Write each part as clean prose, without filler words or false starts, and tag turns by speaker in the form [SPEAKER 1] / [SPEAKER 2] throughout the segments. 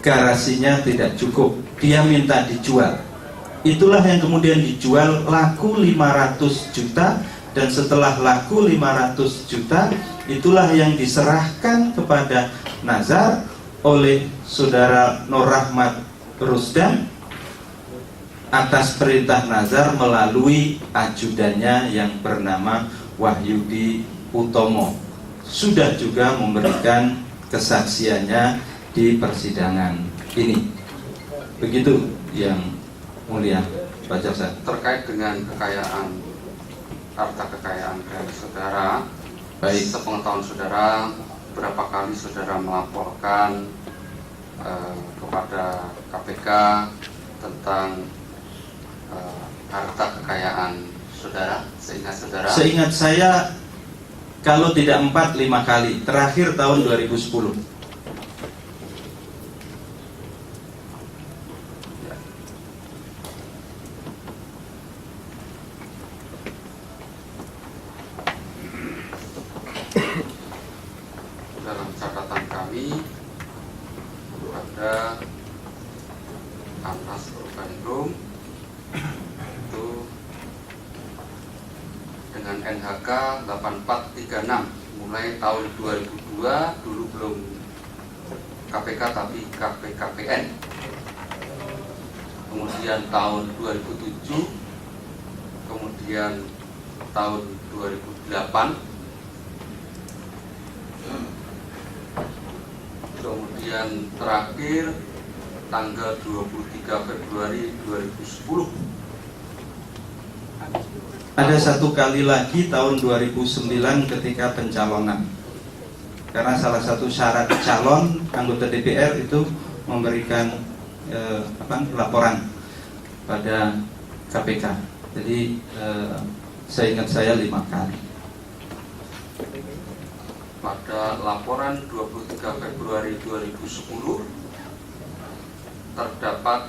[SPEAKER 1] garasinya tidak cukup, dia minta dijual. Itulah yang kemudian dijual laku 500 juta, dan setelah laku 500 juta itulah yang diserahkan kepada Nazar oleh saudara Nur Rahmat Rusdan atas perintah Nazar melalui ajudannya yang bernama Wahyudi Utomo. Sudah juga memberikan kesaksiannya di persidangan ini. Begitu yang mulia Pak Jaksa.
[SPEAKER 2] Terkait dengan kekayaan, harta kekayaan dari saudara,
[SPEAKER 1] Baik.
[SPEAKER 2] sepengetahuan saudara, berapa kali saudara melaporkan kepada KPK tentang harta kekayaan saudara, seingat saudara?
[SPEAKER 1] Seingat saya, kalau tidak 4-5 kali. Terakhir tahun 2010.
[SPEAKER 2] Dalam catatan kami ada Anas Urbaningrum itu dengan NHK 8436 mulai tahun 2002, dulu belum KPK tapi KPKPN. Kemudian tahun 2007, kemudian tahun 2008, kemudian terakhir tanggal 23 Februari 2010.
[SPEAKER 1] Ada satu kali lagi tahun 2009 ketika pencalonan. Karena salah satu syarat calon anggota DPR itu memberikan laporan pada KPK. Jadi seingat saya 5 kali.
[SPEAKER 2] Pada laporan 23 Februari 2010 terdapat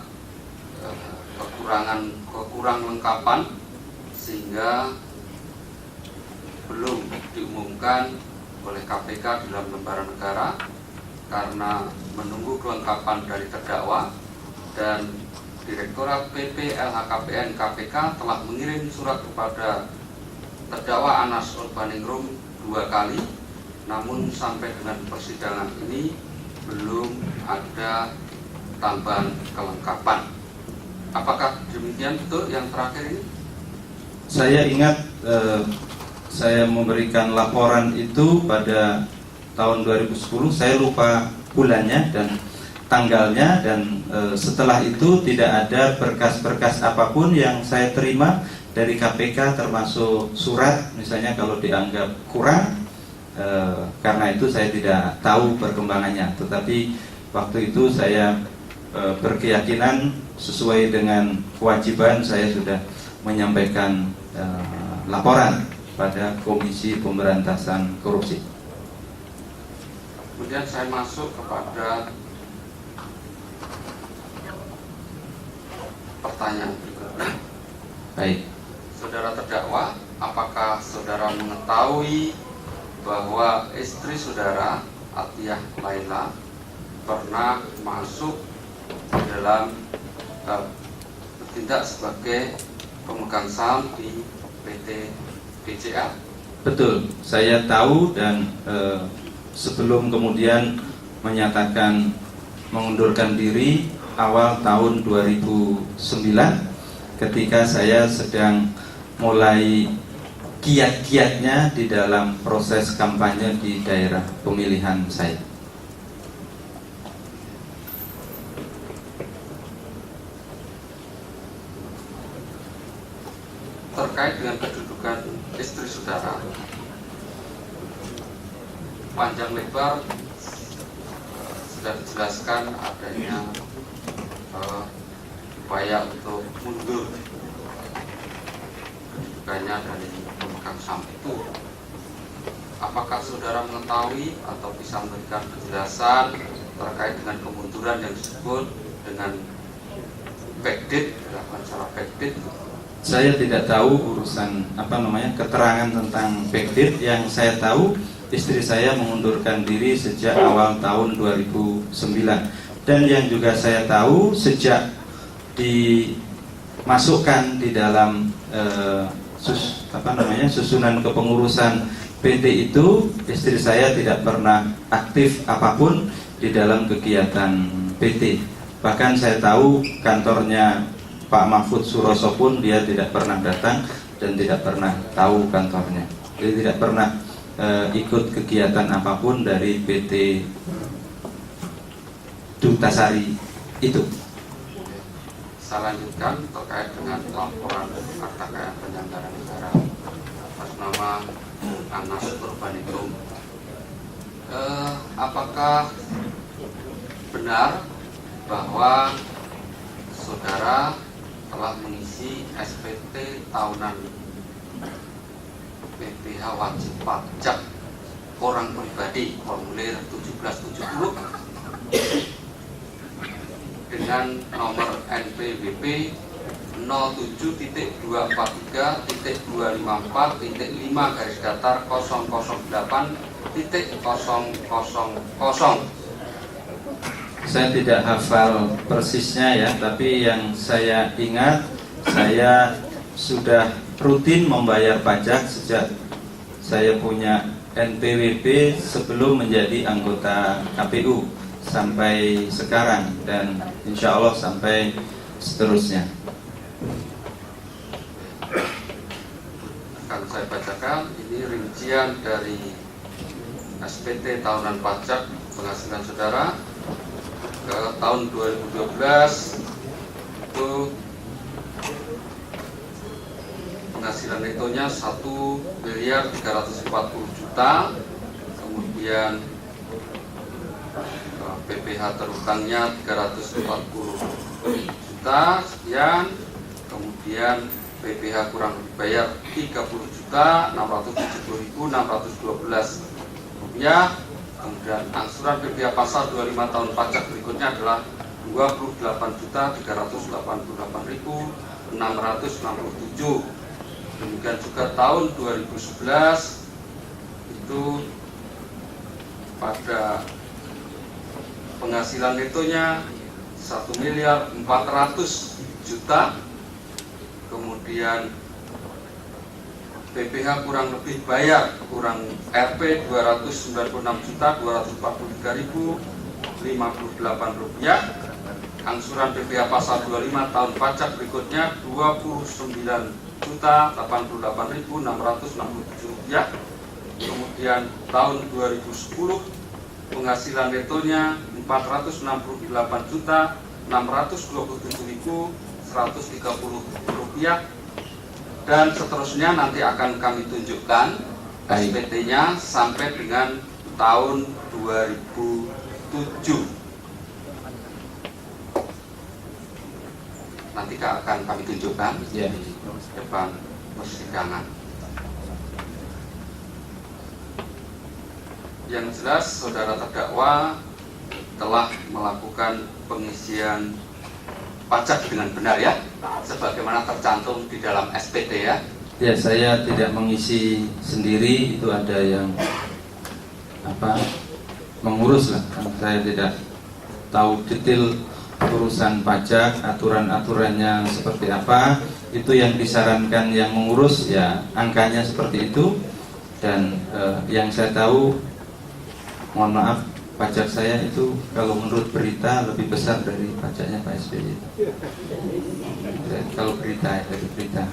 [SPEAKER 2] kurang lengkapan sehingga belum diumumkan oleh KPK di dalam lembaran negara karena menunggu kelengkapan dari terdakwa, dan Direktorat PP LHKPN KPK telah mengirim surat kepada terdakwa Anas Urbaningrum 2 kali. Namun sampai dengan persidangan ini belum ada tambahan kelengkapan. Apakah demikian betul yang terakhir ini?
[SPEAKER 1] Saya ingat saya memberikan laporan itu pada tahun 2010. Saya lupa bulannya dan tanggalnya, dan setelah itu tidak ada berkas-berkas apapun yang saya terima dari KPK, termasuk surat misalnya kalau dianggap kurang. Karena itu saya tidak tahu perkembangannya, tetapi waktu itu saya berkeyakinan sesuai dengan kewajiban saya sudah menyampaikan laporan pada Komisi Pemberantasan Korupsi.
[SPEAKER 2] Kemudian saya masuk kepada pertanyaan berikutnya.
[SPEAKER 1] Baik.
[SPEAKER 2] Saudara terdakwa, apakah saudara mengetahui bahwa istri saudara, Atiyah Laila, pernah masuk dalam bertindak sebagai pemegang saham di PT BCA?
[SPEAKER 1] Betul, saya tahu, dan sebelum kemudian menyatakan mengundurkan diri awal tahun 2009, ketika saya sedang mulai kiat-kiatnya di dalam proses kampanye di daerah pemilihan saya.
[SPEAKER 2] Terkait dengan kedudukan istri saudara, panjang lebar sudah dijelaskan adanya upaya untuk mundur kedudukannya dari pemegang saham itu. Apakah saudara mengetahui atau bisa memberikan penjelasan terkait dengan kemunduran yang disebut dengan backdate, dilakukan secara backdate?
[SPEAKER 1] Saya tidak tahu urusan keterangan tentang backdate. Yang saya tahu, istri saya mengundurkan diri sejak awal tahun 2009. Dan yang juga saya tahu sejak dimasukkan di dalam susunan kepengurusan PT itu, istri saya tidak pernah aktif apapun di dalam kegiatan PT. Bahkan saya tahu kantornya Pak Mahfud Suroso pun dia tidak pernah datang dan tidak pernah tahu kantornya. Jadi tidak pernah ikut kegiatan apapun dari PT Dutasari itu.
[SPEAKER 2] Saya lanjutkan terkait dengan laporan harta kekayaan penyelenggara negara atas nama Anas Urbanikum. Apakah benar bahwa saudara telah mengisi SPT tahunan PPh wajib pajak orang pribadi formulir 1770 dengan nomor NPWP 07.243.254.5-008.000.
[SPEAKER 1] Saya tidak hafal persisnya ya, tapi yang saya ingat, saya sudah rutin membayar pajak sejak saya punya NPWP sebelum menjadi anggota KPU sampai sekarang, dan insya Allah sampai seterusnya.
[SPEAKER 2] Akan saya bacakan ini rincian dari SPT tahunan pajak penghasilan saudara ke tahun 2012 itu penghasilan netonya 1.340.000.000, kemudian PPh terutangnya 340 juta sekian, kemudian PPh kurang dibayar 30.670.612 rupiah, kemudian angsuran PPh pasal 25 tahun pajak berikutnya adalah 28.388.667. Demikian juga tahun 2011 itu pada penghasilan netonya 1.400.000.000, kemudian PPh kurang lebih bayar kurang RP 296.243.058 rupiah, angsuran PPh pasal 25 tahun pajak berikutnya 29.088.667 rupiah, kemudian tahun 2010 penghasilan netonya 468.627.130 rupiah, dan seterusnya nanti akan kami tunjukkan SPT-nya sampai dengan tahun 2007. Nanti akan kami tunjukkan di depan persidangan. Yang jelas saudara terdakwa telah melakukan pengisian pajak dengan benar ya, sebagaimana tercantum di dalam SPT ya.
[SPEAKER 1] Ya, saya tidak mengisi sendiri, itu ada yang mengurus lah. Saya tidak tahu detail urusan pajak, aturan-aturannya seperti apa. Itu yang disarankan yang mengurus ya, angkanya seperti itu. Dan yang saya tahu, mohon maaf, pajak saya itu kalau menurut berita lebih besar dari pajaknya Pak SBY. Kalau berita, dari berita.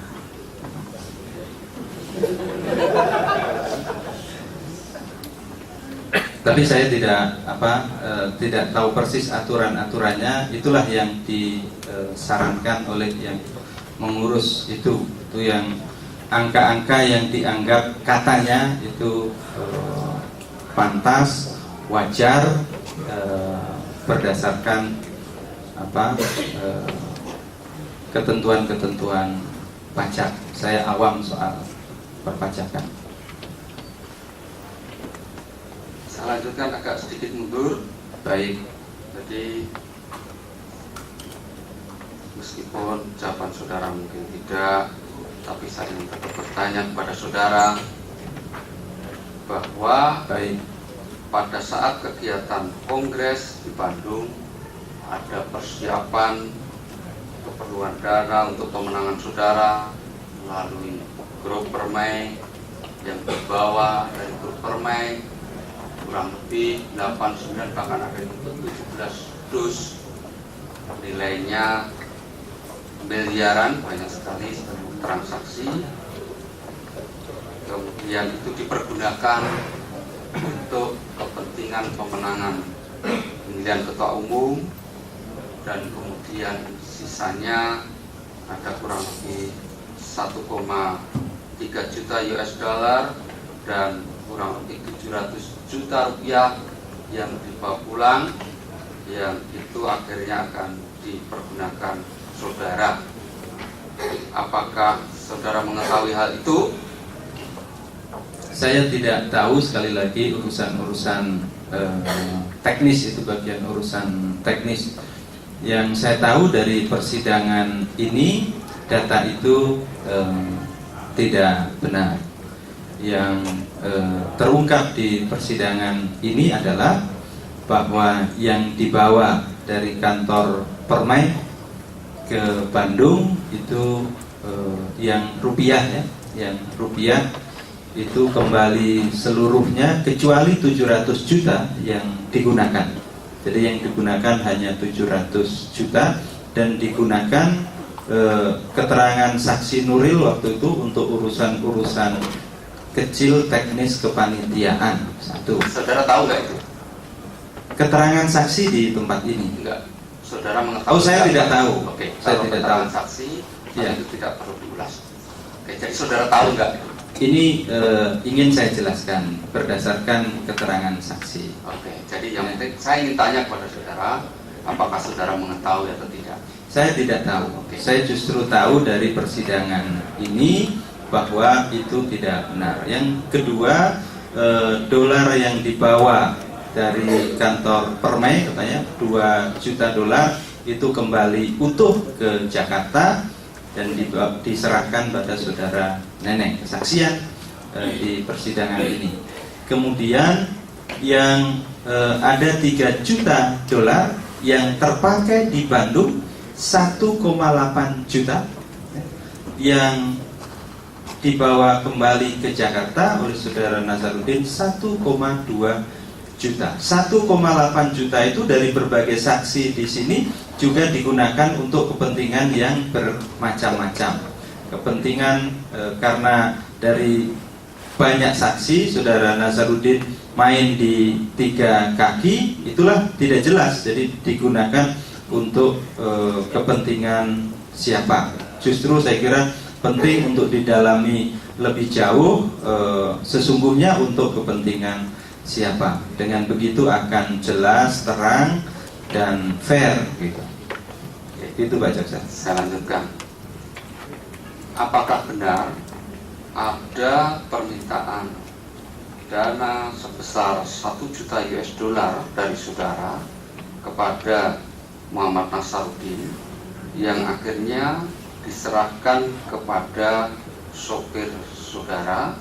[SPEAKER 1] Tapi saya tidak tahu persis aturan-aturannya. Itulah yang disarankan oleh yang mengurus itu yang angka-angka yang dianggap katanya itu pantas, wajar, berdasarkan ketentuan-ketentuan pajak. Saya awam soal perpajakan.
[SPEAKER 2] Saya lanjutkan agak sedikit mundur.
[SPEAKER 1] Baik.
[SPEAKER 2] Jadi meskipun jawaban saudara mungkin tidak, tapi saya ingin tetap bertanya kepada saudara bahwa
[SPEAKER 1] Baik.
[SPEAKER 2] pada saat kegiatan kongres di Bandung ada persiapan keperluan dana untuk pemenangan saudara melalui grup permai yang dibawa dari grup permai kurang lebih 89 bahkan ada yang 17 dus, nilainya miliaran, banyak sekali transaksi. Kemudian itu dipergunakan untuk kepentingan pemenangan pemilihan ketua umum, dan kemudian sisanya ada kurang lebih 1,3 juta US dollar dan kurang lebih 700 juta rupiah yang dibawa pulang, yang itu akhirnya akan dipergunakan saudara. Apakah saudara mengetahui hal itu?
[SPEAKER 1] Saya tidak tahu, sekali lagi urusan-urusan teknis, itu bagian urusan teknis. Yang saya tahu dari persidangan ini, data itu tidak benar. Yang terungkap di persidangan ini adalah bahwa yang dibawa dari kantor Permai ke Bandung itu yang rupiah, ya, yang rupiah itu kembali seluruhnya kecuali 700 juta yang digunakan. Jadi yang digunakan hanya 700 juta dan digunakan keterangan saksi Nuril waktu itu untuk urusan-urusan kecil teknis kepanitiaan. Satu.
[SPEAKER 2] Saudara tahu nggak itu?
[SPEAKER 1] Keterangan saksi di tempat ini?
[SPEAKER 2] Enggak. Saudara mengetahui?
[SPEAKER 1] Oh, saya tidak tahu.
[SPEAKER 2] Oke,
[SPEAKER 1] saya
[SPEAKER 2] kalau
[SPEAKER 1] tidak
[SPEAKER 2] keterangan
[SPEAKER 1] tahu.
[SPEAKER 2] saksi,
[SPEAKER 1] Ya.
[SPEAKER 2] itu tidak perlu diulas. Oke, jadi saudara tahu nggak?
[SPEAKER 1] Ini ingin saya jelaskan berdasarkan keterangan saksi.
[SPEAKER 2] Oke, jadi yang penting saya ingin tanya kepada saudara, apakah saudara mengetahui atau tidak?
[SPEAKER 1] Saya tidak tahu.
[SPEAKER 2] Oke.
[SPEAKER 1] Saya justru tahu dari persidangan ini bahwa itu tidak benar. Yang kedua, dolar yang dibawa dari kantor Permai katanya 2 juta dolar itu kembali utuh ke Jakarta dan diserahkan pada saudara Neneng, kesaksian di persidangan ini. Kemudian yang ada 3 juta dolar yang terpakai di Bandung 1,8 juta yang dibawa kembali ke Jakarta oleh saudara Nazarudin 1,2 juta. 1,8 juta itu dari berbagai saksi di sini juga digunakan untuk kepentingan yang bermacam-macam. Kepentingan karena dari banyak saksi saudara Nazarudin main di 3 kaki, itulah tidak jelas. Jadi digunakan untuk kepentingan siapa. Justru saya kira penting untuk didalami lebih jauh sesungguhnya untuk kepentingan siapa. Dengan begitu akan jelas, terang, dan fair gitu. Itu Pak Jaksa.
[SPEAKER 2] Saya lanjutkan. Apakah benar ada permintaan dana sebesar 1 juta US dollar dari saudara kepada Muhammad Nazarudin yang akhirnya diserahkan kepada sopir saudara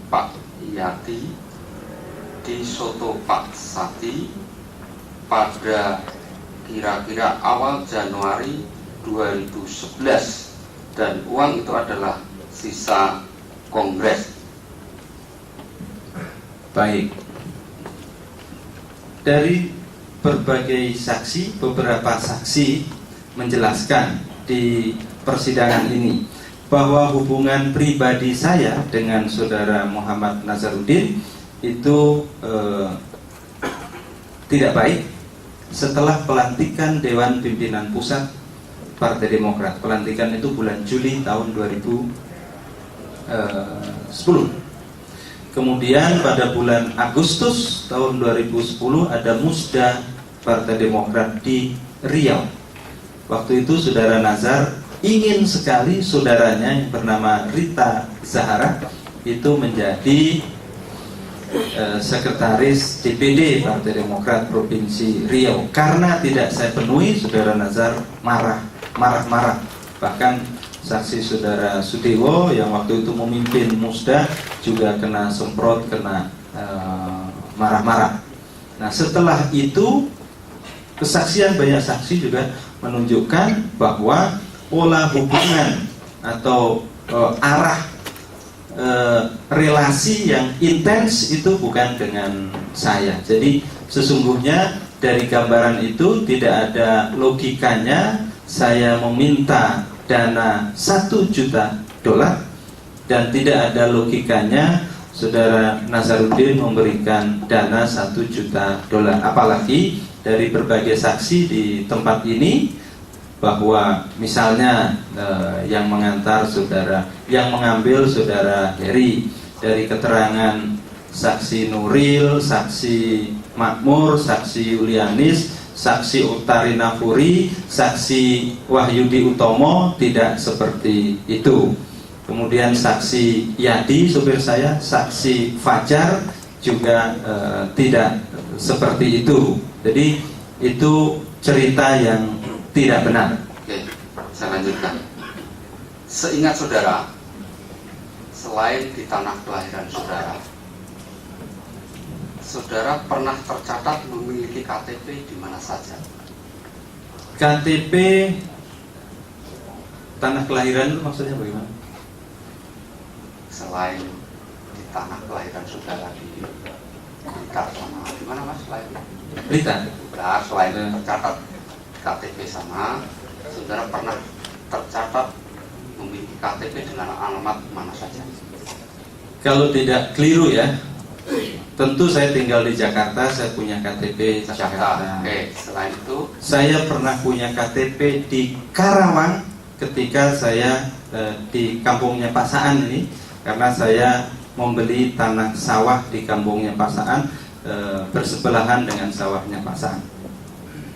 [SPEAKER 2] Pak Yati di Soto Pak Sati pada kira-kira awal Januari 2011, dan uang itu adalah sisa kongres.
[SPEAKER 1] Baik. Dari berbagai saksi, beberapa saksi menjelaskan di persidangan ini bahwa hubungan pribadi saya dengan saudara Muhammad Nazarudin itu tidak baik setelah pelantikan Dewan Pimpinan Pusat Partai Demokrat. Pelantikan itu bulan Juli tahun 2010. Kemudian pada bulan Agustus tahun 2010 ada musda Partai Demokrat di Riau. Waktu itu saudara Nazar ingin sekali saudaranya yang bernama Rita Zahara itu menjadi sekretaris DPD Partai Demokrat Provinsi Riau. Karena tidak saya penuhi, saudara Nazar marah-marah. Bahkan saksi saudara Sudewo yang waktu itu memimpin musda juga kena semprot, kena marah-marah. Nah setelah itu kesaksian banyak saksi juga menunjukkan bahwa pola hubungan atau arah relasi yang intens itu bukan dengan saya. Jadi sesungguhnya dari gambaran itu tidak ada logikanya saya meminta dana 1 juta dolar, dan tidak ada logikanya Saudara Nazarudin memberikan dana 1 juta dolar. Apalagi dari berbagai saksi di tempat ini, bahwa misalnya yang mengantar saudara, yang mengambil saudara Heri, dari keterangan saksi Nuril, saksi Makmur, saksi Yulianis, saksi Utari Nafuri, saksi Wahyudi Utomo tidak seperti itu. Kemudian saksi Yadi, supir saya, saksi Fajar juga tidak seperti itu. Jadi itu cerita yang tidak benar.
[SPEAKER 2] Oke, saya lanjutkan. Seingat saudara, selain di tanah kelahiran saudara, saudara pernah tercatat memiliki KTP di mana saja?
[SPEAKER 1] KTP tanah kelahiran itu maksudnya bagaimana?
[SPEAKER 2] Selain di tanah kelahiran saudara di Blitar sama di mana mas? Selain
[SPEAKER 1] Blitar.
[SPEAKER 2] Blitar, selain tercatat KTP sama, saudara pernah tercatat memiliki KTP dengan alamat mana saja?
[SPEAKER 1] Kalau tidak keliru ya, tentu saya tinggal di Jakarta, saya punya KTP Jakarta.
[SPEAKER 2] Oke, selain itu
[SPEAKER 1] saya pernah punya KTP di Karawang ketika saya di kampungnya Pak Saan ini, karena saya membeli tanah sawah di kampungnya Pak Saan, bersebelahan dengan sawahnya Pak Saan.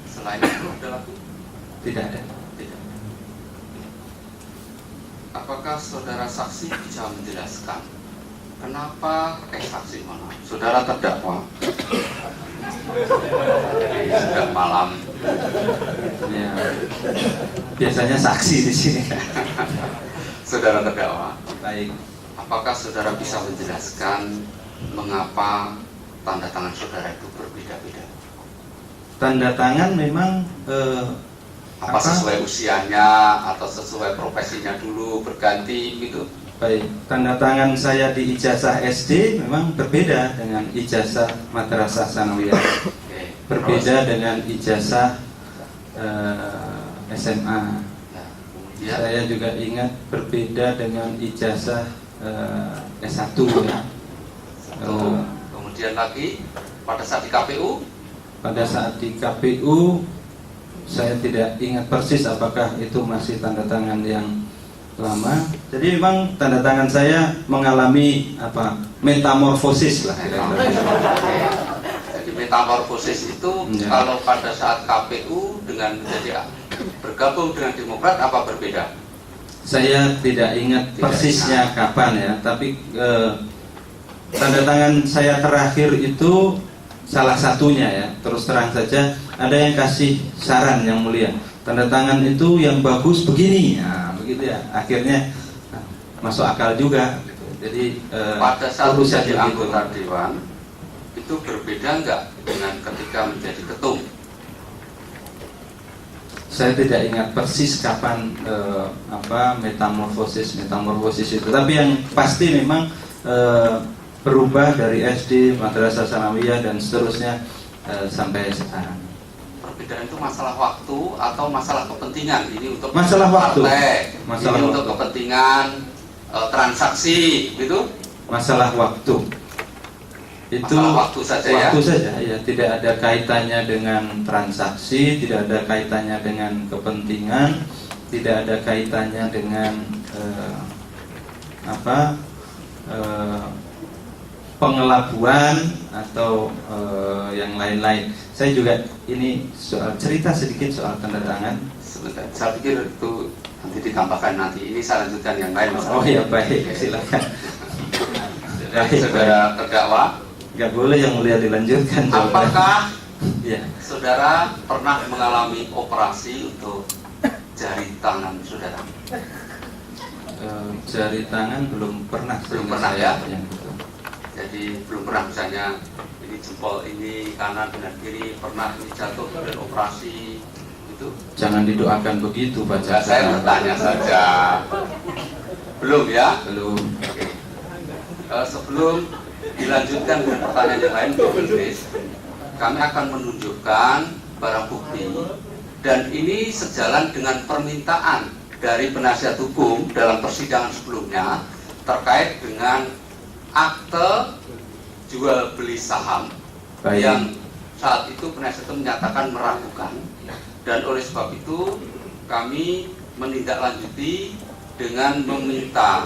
[SPEAKER 2] Selain itu ada lagi?
[SPEAKER 1] Tidak ada.
[SPEAKER 2] Tidak. Apakah saudara saksi bisa menjelaskan kenapa saksi mana? Saudara terdakwa. Sudah malam.
[SPEAKER 1] Ya, biasanya saksi di sini.
[SPEAKER 2] Saudara terdakwa.
[SPEAKER 1] Baik.
[SPEAKER 2] Apakah saudara bisa menjelaskan mengapa tanda tangan saudara itu berbeda-beda?
[SPEAKER 1] Tanda tangan memang
[SPEAKER 2] apa sesuai usianya atau sesuai profesinya dulu berganti gitu?
[SPEAKER 1] Baik, tanda tangan saya di ijazah SD memang berbeda dengan ijazah Madrasah Sanawiyah.
[SPEAKER 2] Oke,
[SPEAKER 1] Berbeda dengan ijazah SMA.
[SPEAKER 2] Ya, kemudian
[SPEAKER 1] Saya juga ingat berbeda dengan ijazah S1 ya.
[SPEAKER 2] kemudian lagi pada saat di KPU
[SPEAKER 1] Pada saat di KPU saya tidak ingat persis apakah itu masih tanda tangan yang lama. Jadi memang tanda tangan saya mengalami metamorfosis lah kira-kira.
[SPEAKER 2] Jadi metamorfosis itu
[SPEAKER 1] Ya.
[SPEAKER 2] kalau pada saat KPU dengan menjadi bergabung dengan Demokrat apa berbeda?
[SPEAKER 1] Saya tidak ingat persisnya kapan ya, tapi tanda tangan saya terakhir itu salah satunya ya, terus terang saja ada yang kasih saran yang mulia, tanda tangan itu yang bagus begini, nah begitu ya, akhirnya masuk akal juga gitu. Jadi
[SPEAKER 2] Pada saat
[SPEAKER 1] urusan
[SPEAKER 2] menjadi
[SPEAKER 1] begitu.
[SPEAKER 2] anggota Dewan itu berbeda nggak dengan ketika menjadi ketum?
[SPEAKER 1] Saya tidak ingat persis kapan metamorfosis itu, tapi yang pasti memang berubah dari SD, Madrasah Sanawiyah dan seterusnya sampai sekarang.
[SPEAKER 2] Perbedaan itu masalah waktu atau masalah kepentingan? Ini untuk
[SPEAKER 1] Masalah waktu.
[SPEAKER 2] partai,
[SPEAKER 1] Masalah
[SPEAKER 2] ini
[SPEAKER 1] waktu.
[SPEAKER 2] untuk kepentingan transaksi, gitu?
[SPEAKER 1] Masalah waktu. Itu
[SPEAKER 2] Masalah waktu saja ya?
[SPEAKER 1] waktu saja ya, tidak ada kaitannya dengan transaksi, tidak ada kaitannya dengan kepentingan, tidak ada kaitannya dengan pengelabuan atau yang lain-lain. Saya juga ini cerita sedikit soal tanda tangan.
[SPEAKER 2] Sebentar, saya pikir itu nanti ditambahkan nanti. Ini saya lanjutkan yang lain.
[SPEAKER 1] Oh ya baik, silakan.
[SPEAKER 2] Dari saudara terdakwa,
[SPEAKER 1] Nggak boleh yang mulia dilanjutkan.
[SPEAKER 2] apakah
[SPEAKER 1] Ya.
[SPEAKER 2] saudara pernah mengalami operasi untuk jari tangan saudara?
[SPEAKER 1] Jari tangan belum pernah.
[SPEAKER 2] Belum
[SPEAKER 1] seingat
[SPEAKER 2] pernah,
[SPEAKER 1] saya
[SPEAKER 2] ya?
[SPEAKER 1] yang itu.
[SPEAKER 2] Jadi belum pernah misalnya ini jempol ini kanan dengan kiri pernah ini jatuh dan operasi itu?
[SPEAKER 1] Jangan didoakan begitu, Pak
[SPEAKER 2] Ya, saya bertanya saja. Belum ya?
[SPEAKER 1] Belum.
[SPEAKER 2] Oke. Sebelum dilanjutkan dengan pertanyaan yang lain, Pak Idris, kami akan menunjukkan barang bukti dan ini sejalan dengan permintaan dari penasihat hukum dalam persidangan sebelumnya terkait dengan akte jual beli saham.
[SPEAKER 1] Baik.
[SPEAKER 2] Yang saat itu penasihat hukum menyatakan meragukan, dan oleh sebab itu kami menindaklanjuti dengan meminta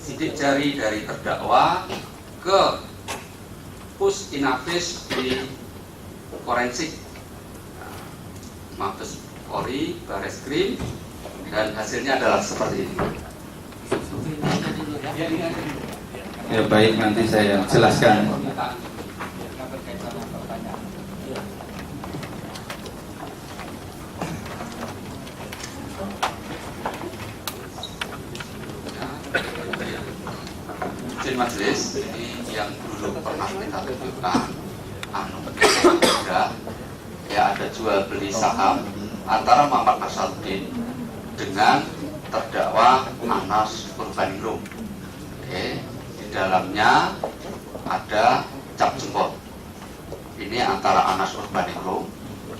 [SPEAKER 2] sidik jari dari terdakwa ke Pus Inafis di forensik Mabes Polri, Bareskrim, dan hasilnya adalah seperti ini.
[SPEAKER 1] Ya baik, nanti saya jelaskan.
[SPEAKER 2] Izin majelis, ini yang dulu pernah kita tunjukkan, ada jual beli saham antara Muhammad Nasaruddin dengan terdakwa Anas Urbaningrum. Oke, di dalamnya ada cap jempol. Ini antara Anas Urbaningrum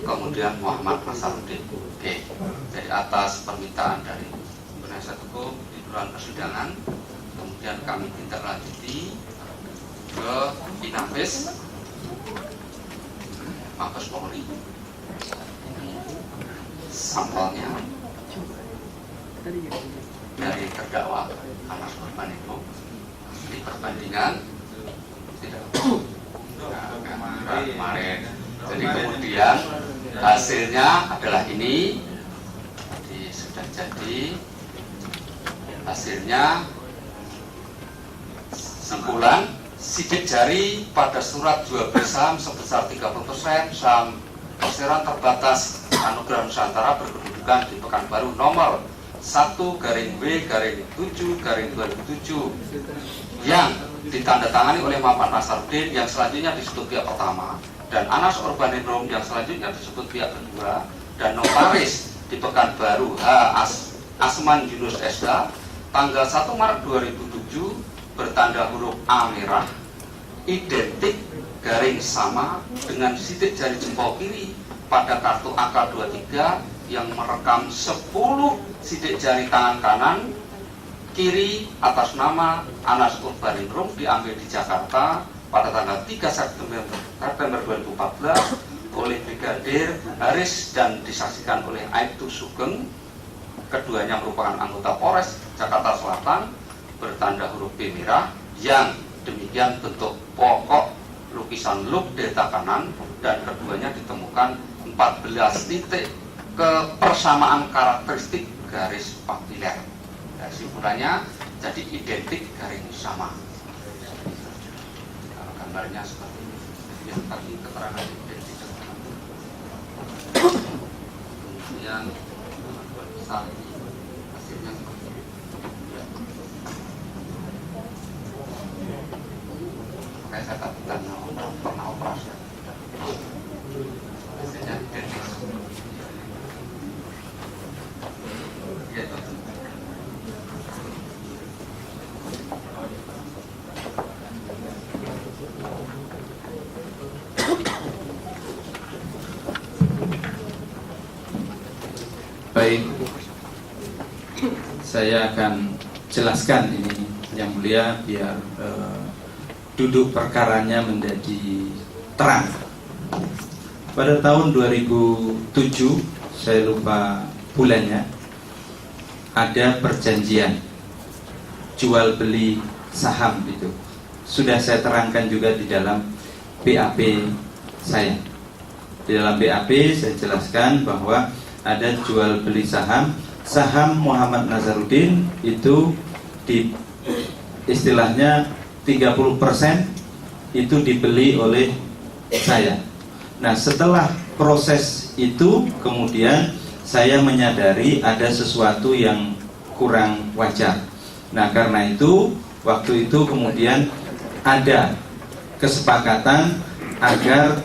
[SPEAKER 2] kemudian Muhammad Nasaruddin. Oke, jadi atas permintaan dari penasihat hukum di ruang persidangan, kemudian kami tindak lanjuti ke Inafis Mabes Polri. Sampelnya dari terdakwa Anas Urbaningrum, di perbandingan tidak kemarin. Jadi kemudian hasilnya adalah ini. Jadi sudah jadi hasilnya simpulan sidik jari pada surat jual beli saham sebesar 30% saham perseroan terbatas Anugerah Nusantara berkedudukan di Pekanbaru nomor 1/W/7/2007 yang ditandatangani oleh Muhammad Nasaruddin yang selanjutnya disebut pihak pertama, dan Anas Urbaningrum yang selanjutnya disebut pihak kedua, dan notaris di Pekanbaru H. Asman Yunus SH tanggal 1 Maret 2007 bertanda huruf A merah identik garing sama dengan sidik jari jempol kiri pada kartu AK23 yang merekam 10 sidik jari tangan kanan kiri atas nama Anas Urbaningrum diambil di Jakarta pada tanggal 3 September 2014 oleh Brigadir Haris dan disaksikan oleh Aibtu Sugeng. Keduanya merupakan anggota Polres Jakarta Selatan bertanda huruf B merah yang demikian bentuk pokok lukisan loop delta kanan, dan keduanya ditemukan 14 titik kepersamaan karakteristik garis papiler. Nah, simpulannya jadi identik garing sama. Kalau gambarnya seperti ini, yang tadi keterangan identik sama. Kemudian besar ini hasilnya seperti ini. Kayak saya tadi pernah operasi. Hasilnya identik. Gitu.
[SPEAKER 1] Baik, saya akan jelaskan ini yang mulia biar duduk perkaranya menjadi terang. Pada tahun 2007, saya lupa bulannya, ada perjanjian jual beli saham itu. Sudah saya terangkan juga di dalam BAP saya. Di dalam BAP saya jelaskan bahwa ada jual beli saham Muhammad Nasaruddin itu di istilahnya 30% itu dibeli oleh saya. Nah, setelah proses itu kemudian saya menyadari ada sesuatu yang kurang wajar. Nah, karena itu waktu itu kemudian ada kesepakatan agar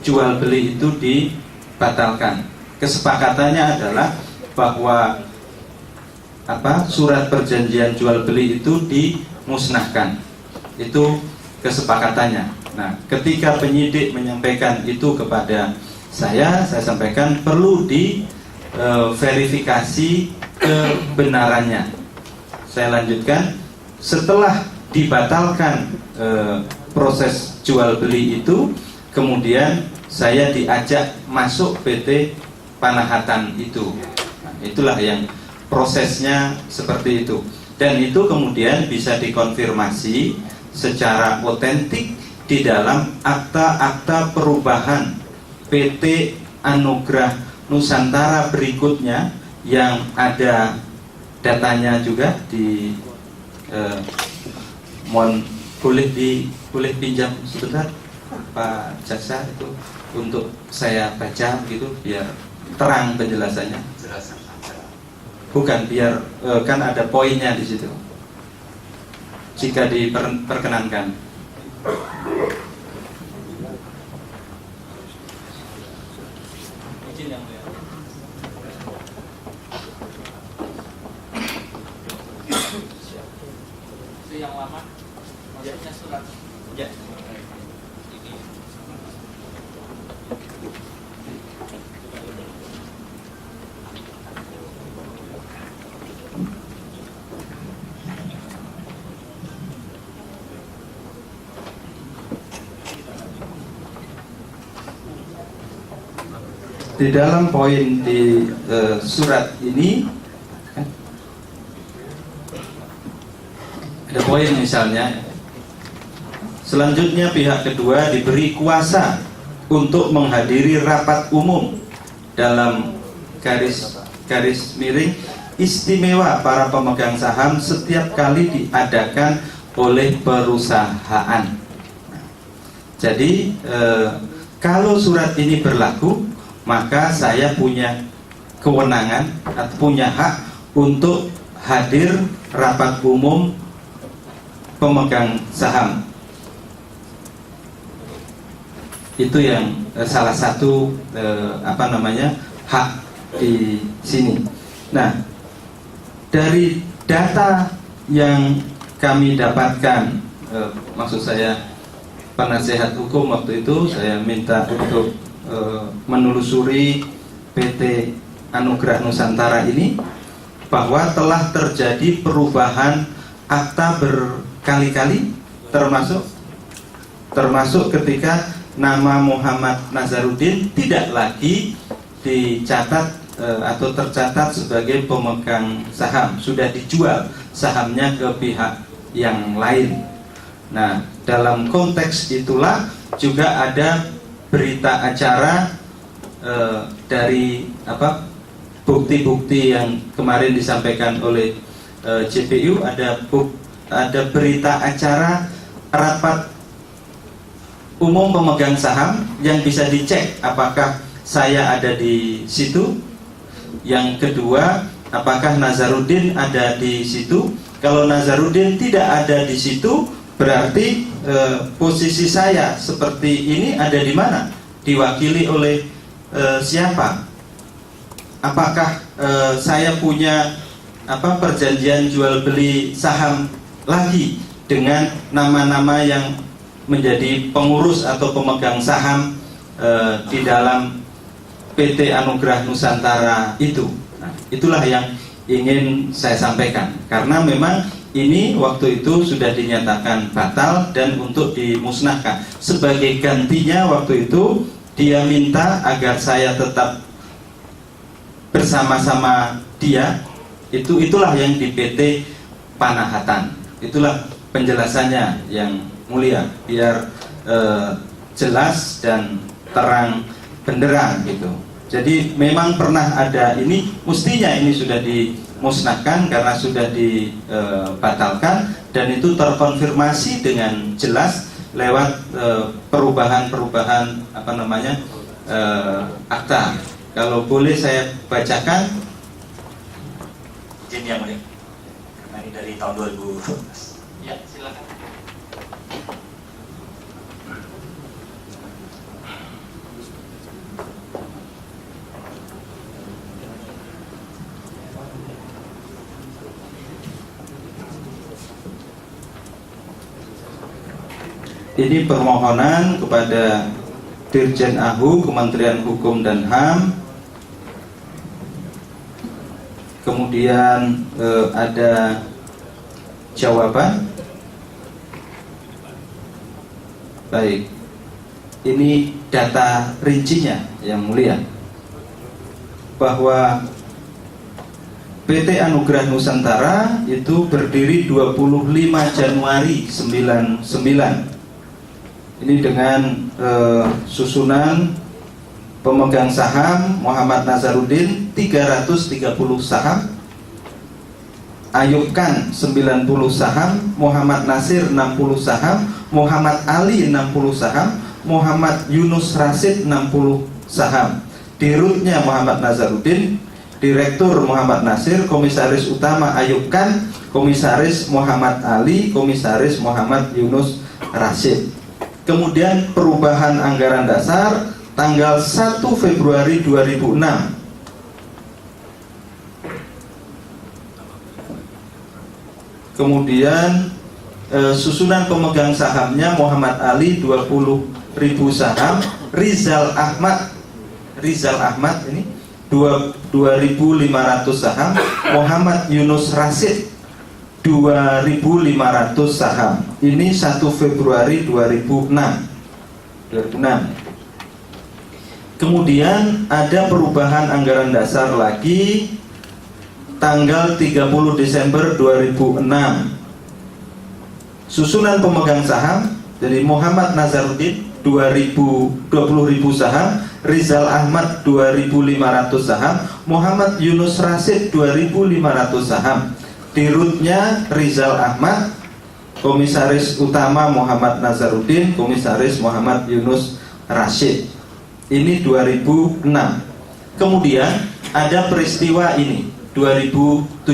[SPEAKER 1] jual beli itu dibatalkan. Kesepakatannya adalah bahwa surat perjanjian jual beli itu dimusnahkan. Itu kesepakatannya. Nah, ketika penyidik menyampaikan itu kepada saya sampaikan perlu diverifikasi kebenarannya. Saya lanjutkan, setelah dibatalkan proses jual beli itu, kemudian saya diajak masuk PT Panahatan itu. Nah, itulah yang prosesnya seperti itu. Dan itu kemudian bisa dikonfirmasi secara otentik di dalam akta-akta perubahan PT Anugrah Nusantara berikutnya yang ada datanya juga di boleh pinjam sebentar Pak Jaksa itu untuk saya baca gitu biar terang penjelasannya. Bukan biar kan ada poinnya di situ. Jika diperkenankan. Izin yang mulia. Itu yang lama. Maksudnya surat. Ya. Di dalam poin di surat ini ada poin misalnya, selanjutnya pihak kedua diberi kuasa untuk menghadiri rapat umum dalam garis miring istimewa para pemegang saham setiap kali diadakan oleh perusahaan. Jadi kalau surat ini berlaku, maka saya punya kewenangan atau punya hak untuk hadir rapat umum pemegang saham. Itu yang salah satu hak di sini. Nah, dari data yang kami dapatkan, maksud saya penasehat hukum waktu itu saya minta untuk menelusuri PT Anugrah Nusantara ini, bahwa telah terjadi perubahan akta berkali-kali, termasuk ketika nama Muhammad Nazarudin tidak lagi dicatat atau tercatat sebagai pemegang saham, sudah dijual sahamnya ke pihak yang lain. Nah, dalam konteks itulah juga ada berita acara dari bukti-bukti yang kemarin disampaikan oleh JPU, ada berita acara rapat umum pemegang saham yang bisa dicek apakah saya ada di situ. Yang kedua, apakah Nazarudin ada di situ. Kalau Nazarudin tidak ada di situ, berarti posisi saya seperti ini ada di mana? Diwakili oleh siapa? Apakah saya punya perjanjian jual beli saham lagi dengan nama-nama yang menjadi pengurus atau pemegang saham di dalam PT Anugrah Nusantara itu? Nah, itulah yang ingin saya sampaikan, karena memang ini waktu itu sudah dinyatakan batal dan untuk dimusnahkan. Sebagai gantinya waktu itu dia minta agar saya tetap bersama-sama dia. Itulah yang di PT Panahatan. Itulah penjelasannya yang mulia, biar jelas dan terang benderang gitu. Jadi memang pernah ada ini, mestinya ini sudah dimusnahkan karena sudah dibatalkan, dan itu terkonfirmasi dengan jelas lewat perubahan akta. Kalau boleh saya bacakan.
[SPEAKER 3] Izin yang mulia, karena ini dari tahun 2012.
[SPEAKER 1] Ya, silakan. Ini permohonan kepada Dirjen AHU Kementerian Hukum dan HAM. Kemudian ada jawaban. Baik, ini data rincinya yang mulia, bahwa PT Anugerah Nusantara itu berdiri 25 Januari 99. Ini dengan susunan pemegang saham Muhammad Nazarudin 330 saham, Ayub Khan 90 saham, Muhammad Nasir 60 saham, Muhammad Ali 60 saham, Muhammad Yunus Rasid 60 saham. Dirutnya Muhammad Nazarudin, Direktur Muhammad Nasir, Komisaris Utama Ayub Khan, Komisaris Muhammad Ali, Komisaris Muhammad Yunus Rasid. Kemudian perubahan anggaran dasar tanggal 1 Februari 2006. Kemudian susunan pemegang sahamnya Muhammad Ali 20.000 saham, Rizal Ahmad ini 2.500 saham, Muhammad Yunus Rasid 2.500 saham. Ini 1 Februari 2006. Kemudian ada perubahan anggaran dasar lagi tanggal 30 Desember 2006. Susunan pemegang saham dari Muhammad Nazarudin 20.000 saham, Rizal Ahmad 2.500 saham, Muhammad Yunus Rasid 2.500 saham. Dirutnya Rizal Ahmad, Komisaris Utama Muhammad Nazarudin, Komisaris Muhammad Yunus Rasid. Ini 2006. Kemudian ada peristiwa ini 2007